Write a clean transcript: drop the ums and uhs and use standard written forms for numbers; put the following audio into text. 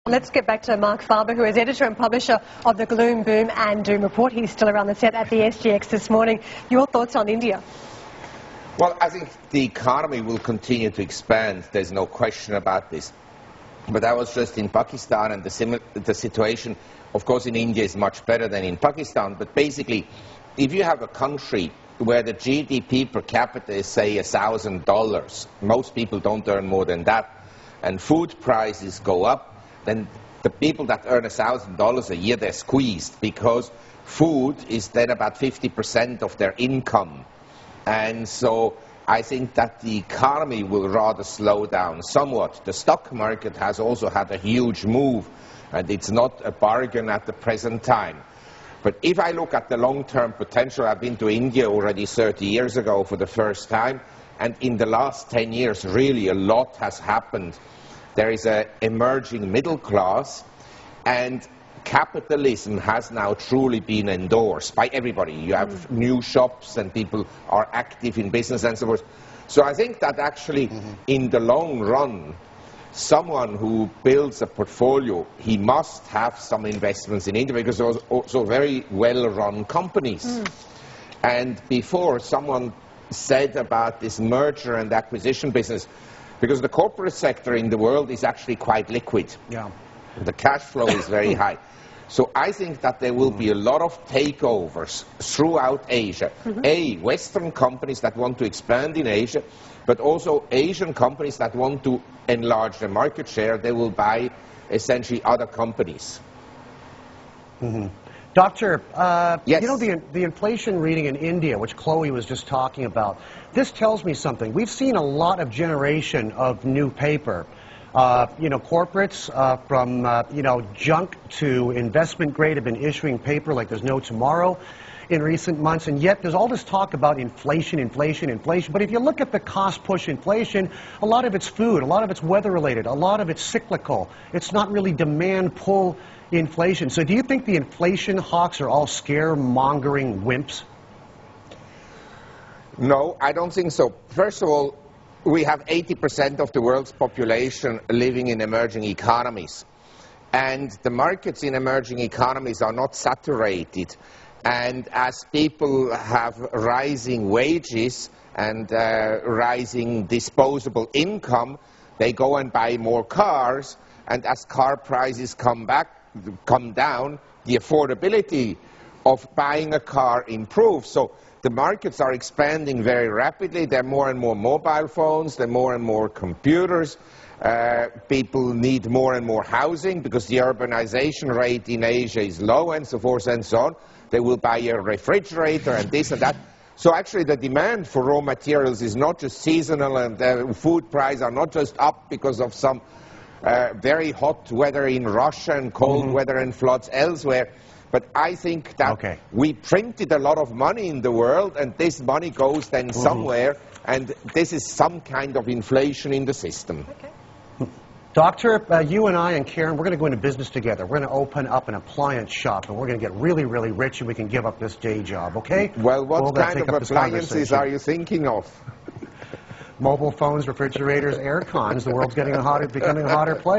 Let's get back to Marc Faber, who is editor and publisher of the Gloom, Boom and Doom report. He's still around the set at the SGX this morning. Your thoughts on India? Well, I think the economy will continue to expand. There's no question about this. But I was just in Pakistan, and the situation, of course, in India is much better than in Pakistan. But basically, if you have a country where the GDP per capita is, say, $1,000, most people don't earn more than that, and food prices go up, then the people that earn $1,000 a year, they're squeezed, because food is then about 50% of their income. And so I think that the economy will rather slow down somewhat. The stock market has also had a huge move, and it's not a bargain at the present time. But if I look at the long-term potential, I've been to India already 30 years ago for the first time, and in the last 10 years, really a lot has happened. There is an emerging middle class, and capitalism has now truly been endorsed by everybody. You have new shops, and people are active in business and so forth. So I think that actually, in the long run, someone who builds a portfolio, he must have some investments in India, because those are also very well-run companies. And before, someone said about this merger and acquisition business, because the corporate sector in the world is actually quite liquid. Yeah. The cash flow is very high. So I think that there will be a lot of takeovers throughout Asia. Western companies that want to expand in Asia, but also Asian companies that want to enlarge their market share. They will buy essentially other companies. Doctor, yes. You know, the inflation reading in India, which Chloe was just talking about, this tells me something. We've seen a lot of generation of new paper. You know, corporates from, you know, junk to investment grade have been issuing paper like there's no tomorrow in recent months, and yet there's all this talk about inflation, inflation, inflation. But if you look at the cost-push inflation, a lot of it's food, a lot of it's weather-related, a lot of it's cyclical. It's not really demand-pull inflation. So do you think the inflation hawks are all scare-mongering wimps? No, I don't think so. First of all, we have 80% of the world's population living in emerging economies. And the markets in emerging economies are not saturated. And as people have rising wages and rising disposable income, they go and buy more cars. And as car prices come down, the affordability of buying a car improves. So the markets are expanding very rapidly. There are more and more mobile phones, there are more and more computers. People need more and more housing because the urbanization rate in Asia is low, and so forth and so on. They will buy a refrigerator and this and that. So actually the demand for raw materials is not just seasonal, and the food prices are not just up because of some very hot weather in Russia and cold weather and floods elsewhere. But I think that we printed a lot of money in the world, and this money goes then somewhere, and this is some kind of inflation in the system. Doctor, you and I and Karen, we're going to go into business together. We're going to open up an appliance shop, and we're going to get really, really rich, and we can give up this day job, okay? Well, what kind of appliances are you thinking of? Mobile phones, refrigerators, air cons. The world's getting becoming a hotter place.